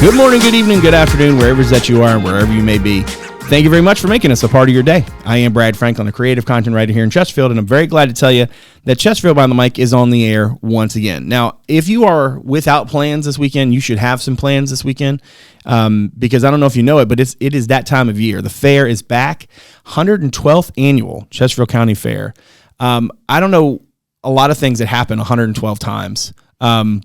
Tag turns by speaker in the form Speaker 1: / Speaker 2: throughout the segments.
Speaker 1: Good morning, good evening, good afternoon, wherever it is that you are and wherever you may be. Thank you very much for making us a part of your day. I am Brad Franklin, a creative content writer here in Chesterfield, and I'm very glad to tell you that Chesterfield Behind the Mic is on the air once again. Now, if you are without plans this weekend, you should have some plans this weekend, because I don't know if you know it, but it is that time of year. The fair is back, 112th annual Chesterfield County Fair. I don't know a lot of things that happen 112 times.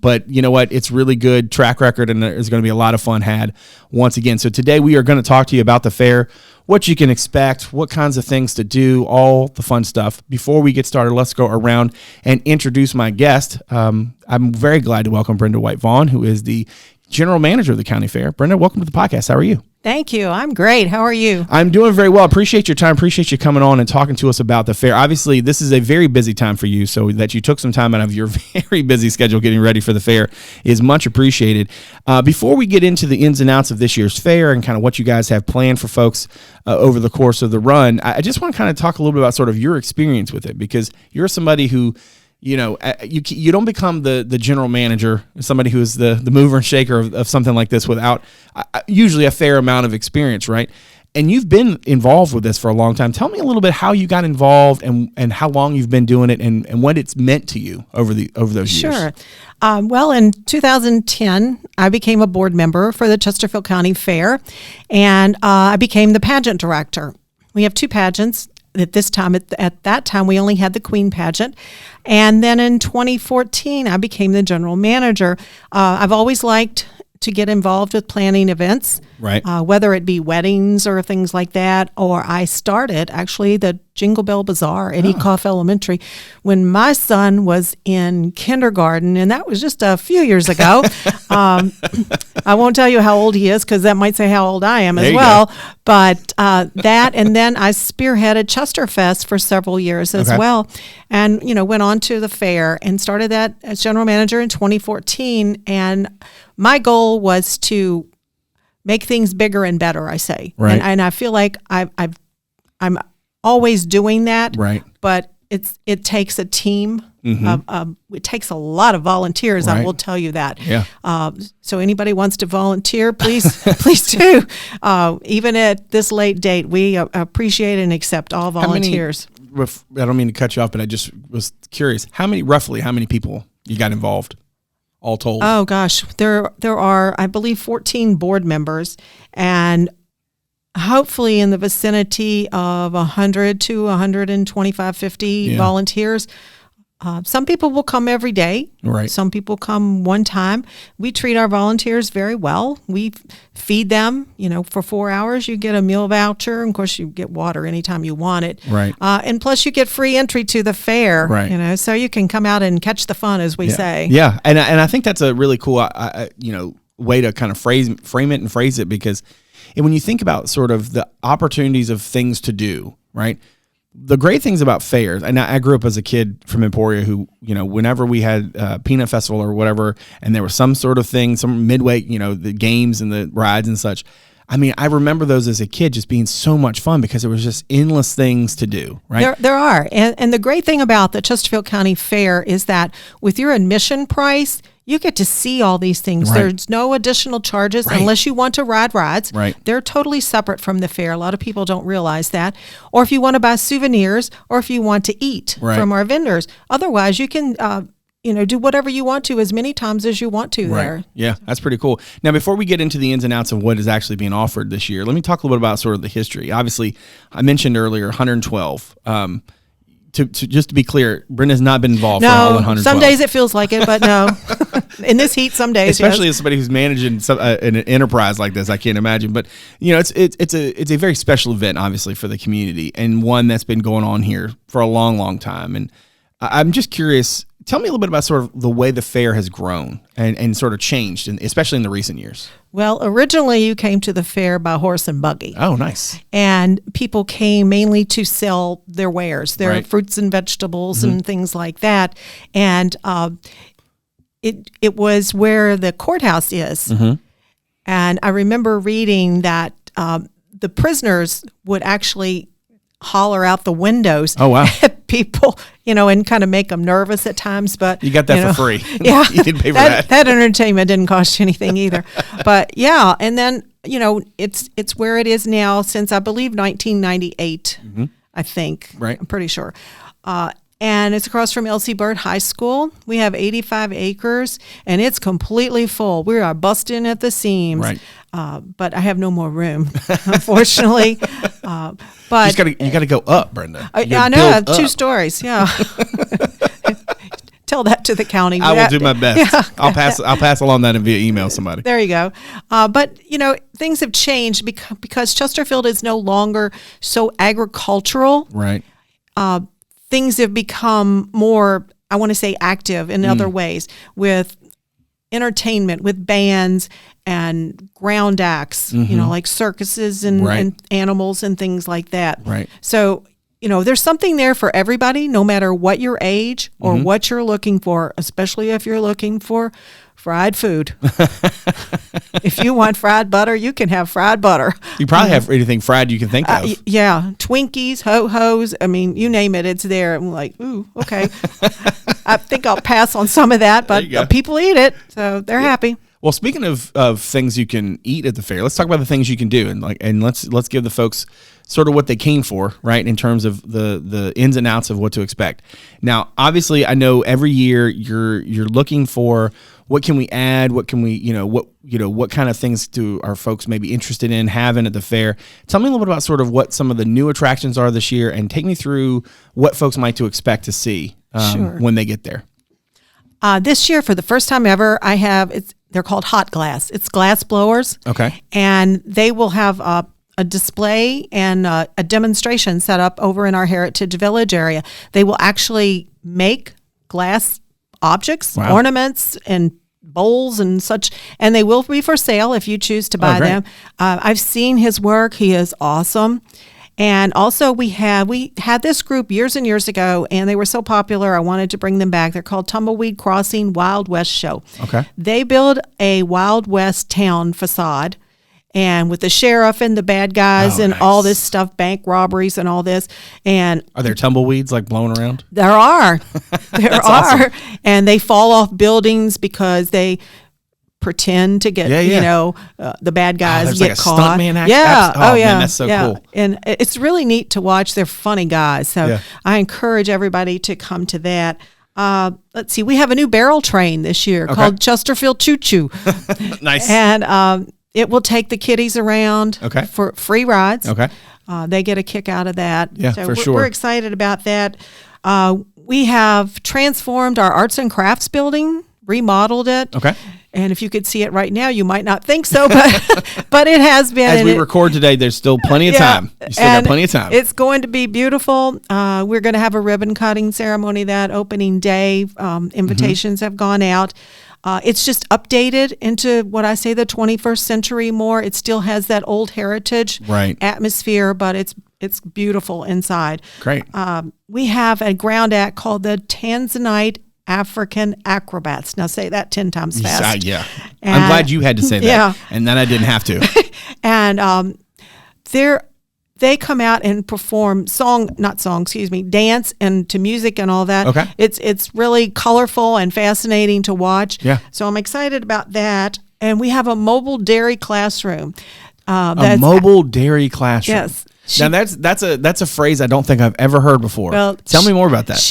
Speaker 1: But you know what? It's really good track record, and there's going to be a lot of fun had once again. So today we are going to talk to you about the fair, what you can expect, what kinds of things to do, all the fun stuff. Before we get started, let's go around and introduce my guest. I'm very glad to welcome Brenda Vaughn, who is the general manager of the county fair. Brenda, welcome to the podcast. How are you?
Speaker 2: Thank you. I'm great. How are you?
Speaker 1: I'm doing very well. Appreciate your time. Appreciate you coming on and talking to us about the fair. Obviously, this is a very busy time for you, so that you took some time out of your very busy schedule getting ready for the fair is much appreciated. Before we get into the ins and outs of this year's fair and kind of what you guys have planned for folks over the course of the run, I just want to kind of talk a little bit about sort of your experience with it, because you're somebody who, you know, you don't become the general manager, somebody who is the mover and shaker of something like this without usually a fair amount of experience, right? And you've been involved with this for a long time. Tell me a little bit how you got involved and how long you've been doing it and what it's meant to you over those years.
Speaker 2: Sure. Well, in 2010, I became a board member for the Chesterfield County Fair, and I became the pageant director. We have two pageants. At that time, we only had the Queen pageant. And then in 2014, I became the general manager. I've always liked to get involved with planning events,
Speaker 1: right?
Speaker 2: Whether it be weddings or things like that, or I started actually the Jingle Bell Bazaar at Ecoff Elementary when my son was in kindergarten, and that was just a few years ago. I won't tell you how old he is because that might say how old I am as well. Go. But that, and then I spearheaded Chesterfest for several years as well, and went on to the fair and started that as general manager in 2014. And my goal was to make things bigger and better, I say.
Speaker 1: Right.
Speaker 2: And I feel like I'm always doing that.
Speaker 1: Right.
Speaker 2: But it takes a team.
Speaker 1: Mm-hmm.
Speaker 2: It takes a lot of volunteers.
Speaker 1: Right.
Speaker 2: I will tell you that.
Speaker 1: Yeah.
Speaker 2: So anybody wants to volunteer, please, please do. Even at this late date, we appreciate and accept all volunteers.
Speaker 1: I don't mean to cut you off, but I just was curious. Roughly how many people you got involved? All told?
Speaker 2: Oh gosh, there are, I believe, 14 board members, and hopefully in the vicinity of 100 to 125, 50 volunteers. Some people will come every day.
Speaker 1: Right.
Speaker 2: Some people come one time. We treat our volunteers very well. We feed them, for 4 hours. You get a meal voucher. And of course, you get water anytime you want it.
Speaker 1: Right.
Speaker 2: And plus, you get free entry to the fair.
Speaker 1: Right.
Speaker 2: So you can come out and catch the fun, as we say.
Speaker 1: Yeah. And I think that's a really cool, way to kind of frame it and phrase it, because when you think about sort of the opportunities of things to do, right? The great things about fairs, and I grew up as a kid from Emporia who, whenever we had Peanut Festival or whatever, and there was some sort of thing, some midway, the games and the rides and such. I mean, I remember those as a kid just being so much fun because there was just endless things to do, right?
Speaker 2: There are. And the great thing about the Chesterfield County Fair is that with your admission price, you get to see all these things.
Speaker 1: Right.
Speaker 2: There's no additional charges unless you want to ride rides.
Speaker 1: Right.
Speaker 2: They're totally separate from the fair. A lot of people don't realize that. Or if you want to buy souvenirs, or if you want to eat from our vendors. Otherwise, you can do whatever you want to as many times as you want to there.
Speaker 1: Yeah, that's pretty cool. Now, before we get into the ins and outs of what is actually being offered this year, let me talk a little bit about sort of the history. Obviously, I mentioned earlier 112. Just to be clear, Brenda's not been involved for all 112.
Speaker 2: Some days it feels like it, but no. In this heat, some days,
Speaker 1: especially as somebody who's managing an enterprise like this, I can't imagine. But it's a very special event, obviously, for the community, and one that's been going on here for a long, long time. And I'm just curious. Tell me a little bit about sort of the way the fair has grown and sort of changed, especially in the recent years.
Speaker 2: Well, originally you came to the fair by horse and buggy.
Speaker 1: Oh, nice.
Speaker 2: And people came mainly to sell their wares, their fruits and vegetables and things like that. And it was where the courthouse is. Mm-hmm. And I remember reading that the prisoners would actually holler out the windows.
Speaker 1: Oh, wow.
Speaker 2: At people, and kind of make them nervous at times. But
Speaker 1: you got that for free.
Speaker 2: Yeah,
Speaker 1: you didn't pay for that.
Speaker 2: That entertainment didn't cost you anything either. But yeah, and then it's where it is now since I believe 1998. I think.
Speaker 1: Right.
Speaker 2: I'm pretty sure. And it's across from Elsie Byrd High School. We have 85 acres, and it's completely full. We are busting at the seams.
Speaker 1: Right.
Speaker 2: But I have no more room, unfortunately. But
Speaker 1: you got to go up, Brenda.
Speaker 2: I know. I have 2 stories. Yeah. Tell that to the county.
Speaker 1: I will do my best. Yeah. I'll pass along that via email somebody.
Speaker 2: There you go. But things have changed because Chesterfield is no longer so agricultural.
Speaker 1: Right.
Speaker 2: Things have become more, I want to say, active in other ways with entertainment, with bands and ground acts, like circuses and animals and things like that.
Speaker 1: Right.
Speaker 2: So, there's something there for everybody, no matter what your age or what you're looking for, especially if you're looking for fried food. If you want fried butter, you can have fried butter.
Speaker 1: You probably have anything fried you can think of.
Speaker 2: Yeah. Twinkies, Ho-Hos. I mean, you name it, it's there. I'm like, ooh, okay. I think I'll pass on some of that, but people eat it, so they're happy.
Speaker 1: Well, speaking of things you can eat at the fair, let's talk about the things you can do, and let's give the folks sort of what they came for, right? In terms of the ins and outs of what to expect. Now, obviously, I know every year you're looking for what can we add, what can we, what kind of things do our folks maybe interested in having at the fair. Tell me a little bit about sort of what some of the new attractions are this year, and take me through what folks might to expect to see when they get there.
Speaker 2: This year, for the first time ever, they're called hot glass. It's glass blowers.
Speaker 1: Okay.
Speaker 2: And they will have a display and a demonstration set up over in our Heritage Village area. They will actually make glass objects, ornaments, and bowls and such, and they will be for sale if you choose to buy them. I've seen his work. He is awesome. And also we had this group years and years ago, and they were so popular, I wanted to bring them back. They're called Tumbleweed Crossing Wild West Show.
Speaker 1: Okay.
Speaker 2: They build a Wild West town facade, and with the sheriff and the bad guys and all this stuff, bank robberies and all this. And
Speaker 1: are there tumbleweeds like blowing around?
Speaker 2: There are. There are.
Speaker 1: Awesome.
Speaker 2: And they fall off buildings because they pretend to get, the bad guys get
Speaker 1: like
Speaker 2: caught.
Speaker 1: Stuntman action.
Speaker 2: Yeah.
Speaker 1: Oh, man, that's so cool.
Speaker 2: And it's really neat to watch. They're funny guys. So I encourage everybody to come to that. Let's see. We have a new barrel train this year called Chesterfield Choo Choo.
Speaker 1: Nice.
Speaker 2: And it will take the kiddies around for free rides.
Speaker 1: Okay.
Speaker 2: They get a kick out of that.
Speaker 1: Yeah,
Speaker 2: so
Speaker 1: for sure.
Speaker 2: We're excited about that. We have transformed our arts and crafts building, remodeled it.
Speaker 1: Okay.
Speaker 2: And if you could see it right now, you might not think so, but it has been.
Speaker 1: As we record today, there's still plenty of time. You still got plenty of time.
Speaker 2: It's going to be beautiful. We're going to have a ribbon cutting ceremony that opening day. Invitations have gone out. It's just updated into what I say the 21st century more. It still has that old heritage atmosphere, but it's beautiful inside.
Speaker 1: Great.
Speaker 2: We have a ground act called the Tanzanite African Acrobats. Now say that 10 times fast.
Speaker 1: Yeah. I'm glad you had to say that. And then I didn't have to.
Speaker 2: And they come out and perform dance and to music and all that.
Speaker 1: Okay.
Speaker 2: It's really colorful and fascinating to watch.
Speaker 1: Yeah.
Speaker 2: So I'm excited about that. And we have a mobile dairy classroom.
Speaker 1: A mobile dairy classroom.
Speaker 2: Yes.
Speaker 1: Now that's a phrase I don't think I've ever heard before. Well, tell me more about that.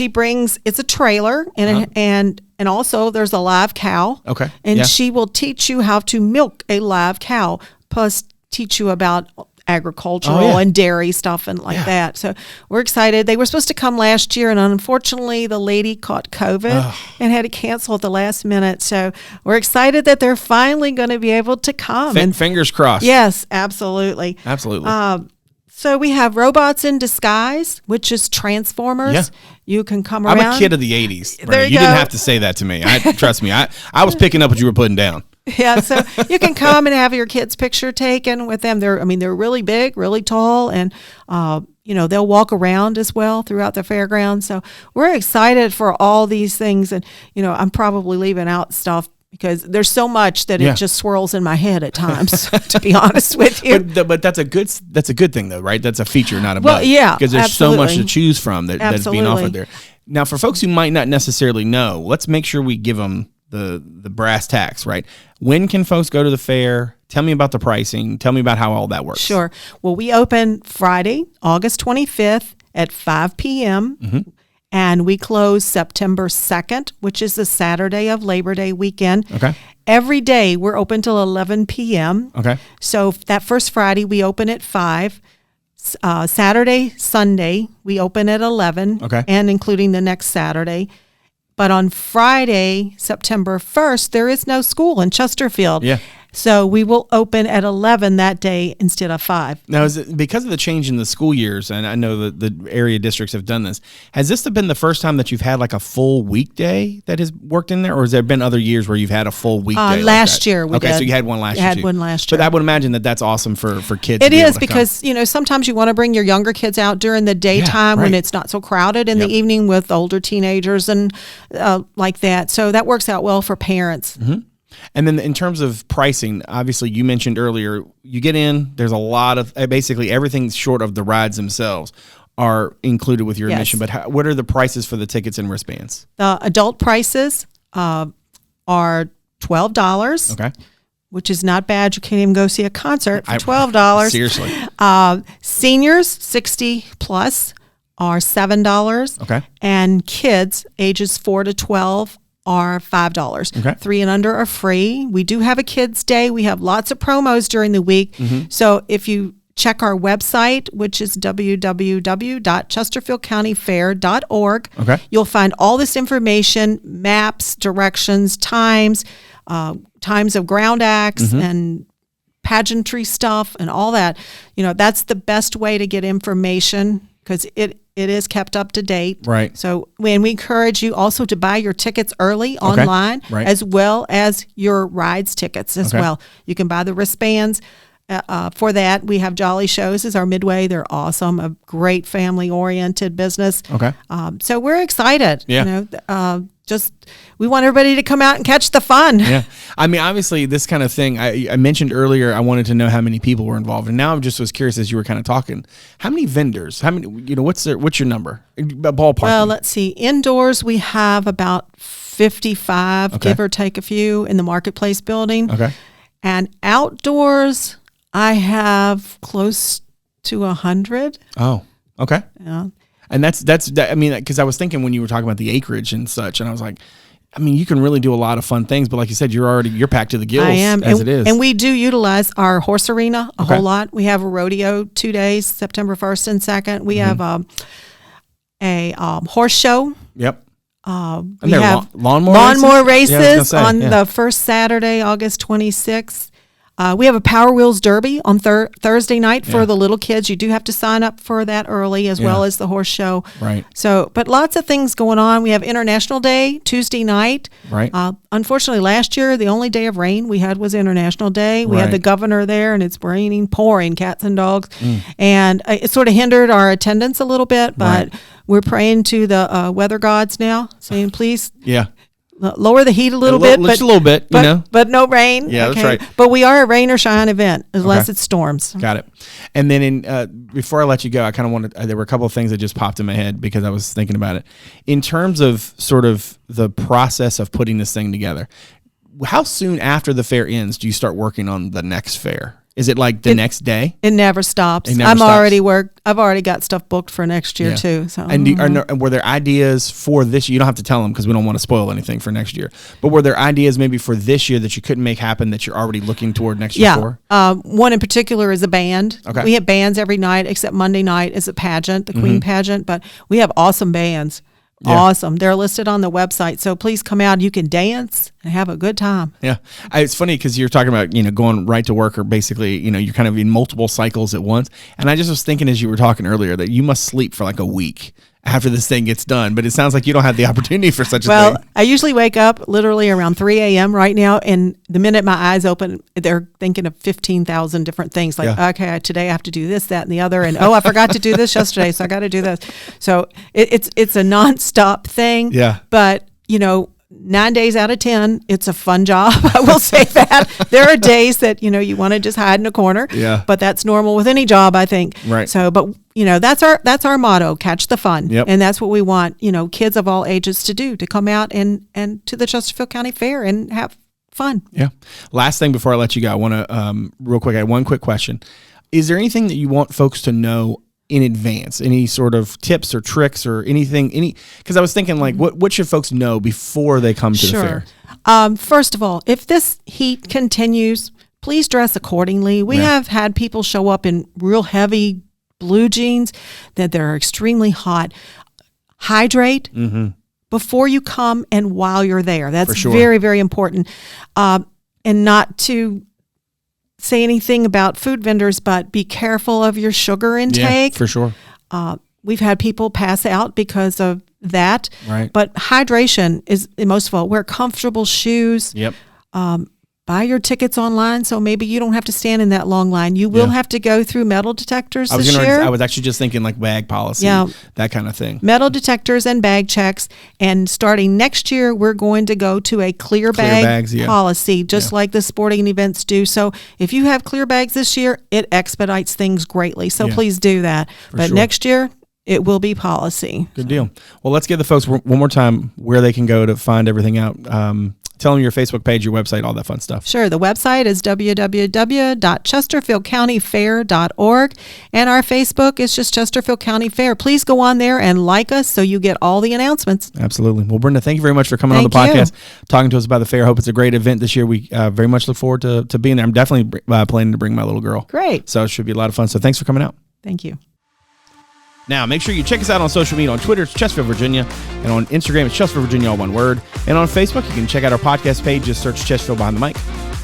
Speaker 2: It's a trailer and also there's a live cow.
Speaker 1: Okay.
Speaker 2: And she will teach you how to milk a live cow, plus teach you about agricultural and dairy stuff and that. So we're excited. They were supposed to come last year, and unfortunately the lady caught COVID and had to cancel at the last minute. So we're excited that they're finally going to be able to come.
Speaker 1: Fingers crossed.
Speaker 2: Yes, absolutely.
Speaker 1: Absolutely.
Speaker 2: So we have Robots in Disguise, which is Transformers. Yeah. You can come around.
Speaker 1: I'm a kid of the 80s.
Speaker 2: There
Speaker 1: you didn't have to say that to me. Trust me. I was picking up what you were putting down.
Speaker 2: Yeah, so you can come and have your kid's picture taken with them. They're really big, really tall, and they'll walk around as well throughout the fairgrounds. So we're excited for all these things, and I'm probably leaving out stuff because there's so much that it just swirls in my head at times, to be honest with you.
Speaker 1: But that's a good thing, though, right? That's a feature, not a
Speaker 2: well,
Speaker 1: bug.
Speaker 2: yeah,
Speaker 1: because there's
Speaker 2: absolutely.
Speaker 1: so much to choose from that's being offered there. Now, for folks who might not necessarily know, let's make sure we give them the brass tacks, right? When can folks go to the fair? Tell me about the pricing. Tell me about how all that works.
Speaker 2: Sure. Well, we open Friday, August 25th at 5 p.m., and we close September 2nd, which is the Saturday of Labor Day weekend.
Speaker 1: Okay.
Speaker 2: Every day we're open till 11 p.m.
Speaker 1: Okay.
Speaker 2: So that first Friday we open at 5. Saturday, Sunday, we open at 11, and including the next Saturday. But on Friday, September 1st, there is no school in Chesterfield.
Speaker 1: Yeah.
Speaker 2: So we will open at 11 that day instead of 5.
Speaker 1: Now, is it because of the change in the school years, and I know that the area districts have done this, has this been the first time that you've had like a full weekday that has worked in there, or has there been other years where you've had a full weekday?
Speaker 2: Last year we did.
Speaker 1: So you had one last year.
Speaker 2: Had one last year.
Speaker 1: But I would imagine that that's awesome for kids.
Speaker 2: It is because, sometimes you want to bring your younger kids out during the daytime when it's not so crowded, in the evening with older teenagers and like that. So that works out well for parents.
Speaker 1: Mm-hmm. And then in terms of pricing, obviously you mentioned earlier, you get in, there's a lot of, basically everything short of the rides themselves are included with your admission. But what are the prices for the tickets and wristbands? The
Speaker 2: adult prices are $12.
Speaker 1: Okay.
Speaker 2: Which is not bad. You can't even go see a concert for $12.
Speaker 1: Seriously.
Speaker 2: Seniors, 60 plus, are $7.
Speaker 1: Okay.
Speaker 2: And kids, ages 4 to 12, are $5.
Speaker 1: Okay.
Speaker 2: 3 and under are free. We do have a kids' day. We have lots of promos during the week. So if you check our website, which is www.chesterfieldcountyfair.org, you'll find all this information, maps, directions, times of ground acts and pageantry stuff and all that. That's the best way to get information because it is kept up to date.
Speaker 1: Right.
Speaker 2: So we encourage you also to buy your tickets early online, as well as your rides tickets as well. You can buy the wristbands. For that, we have Jolly Shows as our midway. They're awesome, a great family-oriented business.
Speaker 1: Okay.
Speaker 2: So we're excited.
Speaker 1: Yeah.
Speaker 2: We want everybody to come out and catch the fun.
Speaker 1: Yeah. I mean, obviously, this kind of thing, I mentioned earlier, I wanted to know how many people were involved. And now I just was curious as you were kind of talking, how many vendors? How many, what's your number? Ballpark.
Speaker 2: Well, let's see. Indoors, we have about 55, give or take a few, in the Marketplace building.
Speaker 1: Okay.
Speaker 2: And outdoors, I have close to 100.
Speaker 1: Oh, okay.
Speaker 2: Yeah.
Speaker 1: And that's I mean, because I was thinking when you were talking about the acreage and such, and I was like, I mean, you can really do a lot of fun things, but like you said, you're packed to the gills.
Speaker 2: I am.
Speaker 1: It is.
Speaker 2: And we do utilize our horse arena a whole lot. We have a rodeo 2 days, September 1st and 2nd. We have a horse show.
Speaker 1: Yep.
Speaker 2: We have
Speaker 1: lawnmower
Speaker 2: races on the first Saturday, August 26th. We have a Power Wheels Derby on Thursday night for the little kids. You do have to sign up for that early, as well as the horse show.
Speaker 1: Right.
Speaker 2: So, but lots of things going on. We have International Day Tuesday night.
Speaker 1: Right.
Speaker 2: Unfortunately, last year, the only day of rain we had was International Day. We had the governor there, and it's raining, pouring, cats and dogs. And it sort of hindered our attendance a little bit, but we're praying to the weather gods now, saying, please.
Speaker 1: Yeah.
Speaker 2: Lower the heat a little bit,
Speaker 1: just a little bit,
Speaker 2: but no rain.
Speaker 1: Yeah, that's right.
Speaker 2: But we are a rain or shine event unless it storms.
Speaker 1: Got it. And then before I let you go, I kind of wanted, there were a couple of things that just popped in my head because I was thinking about it. In terms of sort of the process of putting this thing together, how soon after the fair ends do you start working on the next fair? Is it like the next day?
Speaker 2: It never stops. I've already got stuff booked for next year too. So.
Speaker 1: And were there ideas for this year? You don't have to tell them because we don't want to spoil anything for next year. But were there ideas maybe for this year that you couldn't make happen that you're already looking toward next year for?
Speaker 2: One in particular is a band.
Speaker 1: Okay.
Speaker 2: We have bands every night except Monday night is a pageant, the Queen pageant. But we have awesome bands. Yeah. Awesome. They're listed on the website. So please come out. You can dance and have a good time.
Speaker 1: Yeah. It's funny because you're talking about, going right to work or basically, you're kind of in multiple cycles at once. And I just was thinking as you were talking earlier that you must sleep for like a week after this thing gets done. But it sounds like you don't have the opportunity for such a thing.
Speaker 2: Well, I usually wake up literally around 3 a.m. right now. And the minute my eyes open, they're thinking of 15,000 different things. Like, okay, today I have to do this, that, and the other. And, I forgot to do this yesterday, so I got to do this. So it's a nonstop thing.
Speaker 1: Yeah.
Speaker 2: But, 9 days out of 10, it's a fun job. I will say that. There are days that, you want to just hide in a corner.
Speaker 1: Yeah.
Speaker 2: But that's normal with any job, I think.
Speaker 1: Right.
Speaker 2: So, but that's our motto, catch the fun.
Speaker 1: Yep.
Speaker 2: And that's what we want, kids of all ages to do, to come out and to the Chesterfield County Fair and have fun.
Speaker 1: Yeah. Last thing before I let you go, I want to, real quick, I have one quick question. Is there anything that you want folks to know in advance? Any sort of tips or tricks or anything? Because I was thinking, like, what should folks know before they come to the fair?
Speaker 2: First of all, if this heat continues, please dress accordingly. We have had people show up in real heavy blue jeans that they're extremely hot. Hydrate before you come and while you're there. That's very, very important. And not to say anything about food vendors, but be careful of your sugar intake.
Speaker 1: Yeah, for sure.
Speaker 2: We've had people pass out because of that.
Speaker 1: Right.
Speaker 2: But hydration is most of all. Wear comfortable shoes.
Speaker 1: Yep.
Speaker 2: Buy your tickets online, so maybe you don't have to stand in that long line. You will have to go through metal detectors this year.
Speaker 1: I was actually just thinking like bag policy, that kind of thing.
Speaker 2: Metal detectors and bag checks. And starting next year, we're going to go to a clear bag policy, just like the sporting events do. So if you have clear bags this year, it expedites things greatly. So please do that. But next year, it will be policy.
Speaker 1: Good deal. Well, let's give the folks one more time where they can go to find everything out. Tell them your Facebook page, your website, all that fun stuff.
Speaker 2: Sure. The website is www.chesterfieldcountyfair.org. And our Facebook is just Chesterfield County Fair. Please go on there and like us so you get all the announcements.
Speaker 1: Absolutely. Well, Brenda, thank you very much for coming on the podcast, talking to us about the fair. I hope it's a great event this year. We very much look forward to being there. I'm definitely planning to bring my little girl.
Speaker 2: Great.
Speaker 1: So it should be a lot of fun. So thanks for coming out.
Speaker 2: Thank you.
Speaker 1: Now, make sure you check us out on social media. On Twitter, it's Chesterfield, Virginia. And on Instagram, it's Chesterfield, Virginia, all one word. And on Facebook, you can check out our podcast page. Just search Chesterfield Behind the Mic.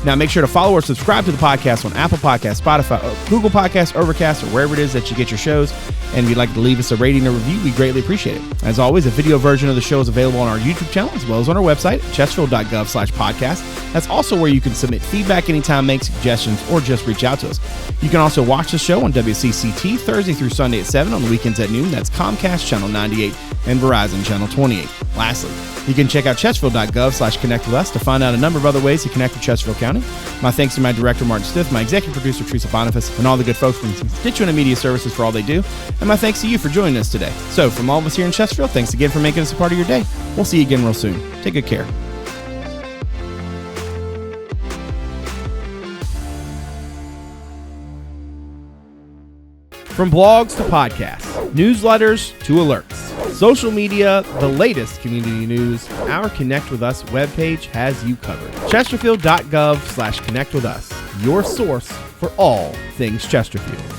Speaker 1: Now, make sure to follow or subscribe to the podcast on Apple Podcasts, Spotify, Google Podcasts, Overcast, or wherever it is that you get your shows. And if you'd like to leave us a rating or review, we greatly appreciate it. As always, a video version of the show is available on our YouTube channel, as well as on our website, Chesterfield.gov/podcast. That's also where you can submit feedback anytime, make suggestions, or just reach out to us. You can also watch the show on WCCT Thursday through Sunday at 7, on the weekends at noon. That's Comcast Channel 98 and Verizon Channel 28. Lastly, you can check out Chesterfield.gov/connect with us to find out a number of other ways to connect with Chesterfield County. My thanks to my director, Martin Stith, my executive producer, Teresa, Bonifas, and all the good folks from Constituent and Media Services for all they do. And my thanks to you for joining us today. So from all of us here in Chesterfield, thanks again for making us a part of your day. We'll see you again real soon. Take good care. From blogs to podcasts, newsletters to alerts, social media, the latest community news, our Connect With Us webpage has you covered. Chesterfield.gov/connect with us, your source for all things Chesterfield.